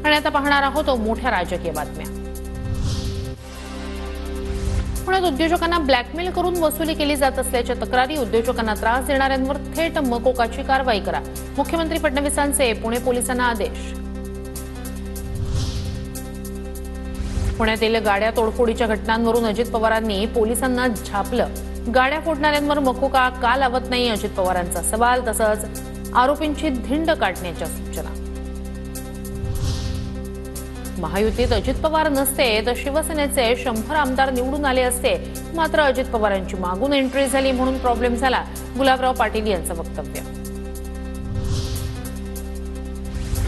आणि आता पाहणार आहोत मोठ्या राजकीय बातम्या। पुण्यात उद्योजकांना ब्लॅकमेल करून वसुली केली जात असल्याच्या तक्रारी, उद्योजकांना त्रास देणाऱ्यांवर थेट मकोकाची कारवाई करा, मुख्यमंत्री फडणवीसांचे पुणे पोलिसांना आदेश। पुण्यातील गाड्या तोडफोडीच्या घटनांवरून अजित पवारांनी पोलिसांना झापलं। गाड्या फोडणाऱ्यांवर मकोका का लावत नाही, अजित पवारांचा सवाल। तसंच आरोपींची धिंड काढण्याच्या सूचना। महायुतीत अजित पवार नसते तर शिवसेनेचे 100 आमदार निवडून आले असते, मात्र अजित पवारांची मागून एंट्री झाली म्हणून प्रॉब्लेम झाला, गुलाबराव पाटील यांचं वक्तव्य।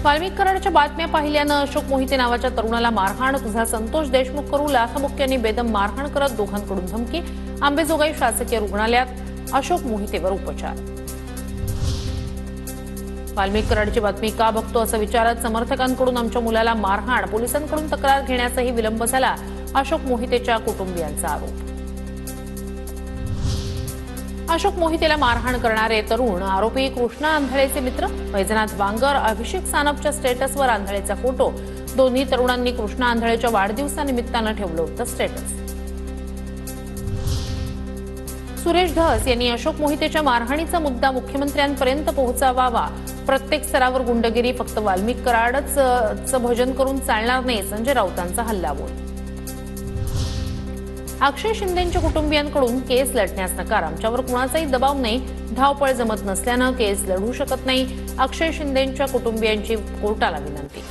वाल्मिक कराडच्या बातम्या पाहिल्यानं अशोक मोहिते नावाच्या तरुणाला मारहाण, तुझा संतोष देशमुख करू लाखमुख्यांनी बेदम मारहाण करत दोघांकडून धमकी। आंबेजोगाई शासकीय रुग्णालयात अशोक मोहितेवर उपचार। वाल्मिक कराडची बातमी का बघतो असं विचारत समर्थकांकडून आमच्या मुलाला मारहाण, पोलिसांकडून तक्रार घेण्याचाही विलंब झाला, अशोक मोहितेच्या कुटुंबियांचा आरोप। अशोक मोहितेला मारहाण करणारे तरुण आरोपी कृष्णा आंधळेचे मित्र वैजनाथ बांगर, अभिषेक सानपच्या स्टेटसवर आंधळेचा फोटो। दोन्ही तरुणांनी कृष्णा आंधळेच्या वाढदिवसानिमित्तानं ठेवलं होतं स्टेटस। सुरेश धस यांनी अशोक मोहितेच्या मारहाणीचा मुद्दा मुख्यमंत्र्यांपर्यंत पोहोचवावा, प्रत्येक स्तरावर गुंडगिरी, फक्त वाल्मिक कराडच भजन करून चालणार नाही, संजय राऊतांचा हल्लाबोल। अक्षय शिंदेंच्या कुटुंबियांकडून केस लढण्यास नकार, आमच्यावर कुणाचाही दबाव नाही, धावपळ जमत नसल्यानं केस लढू शकत नाही, अक्षय शिंदेंच्या कुटुंबियांची कोर्टाला विनंती।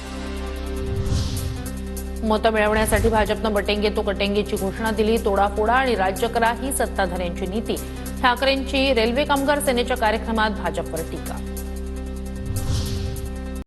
मतं मिळवण्यासाठी भाजपनं बटेंगे तो कटेंगेची घोषणा दिली, तोडाफोडा आणि राज्य करा ही सत्ताधाऱ्यांची नीती। ठाकरेंची रेल्वे कामगार सेनेच्या कार्यक्रमात भाजपवर टीका।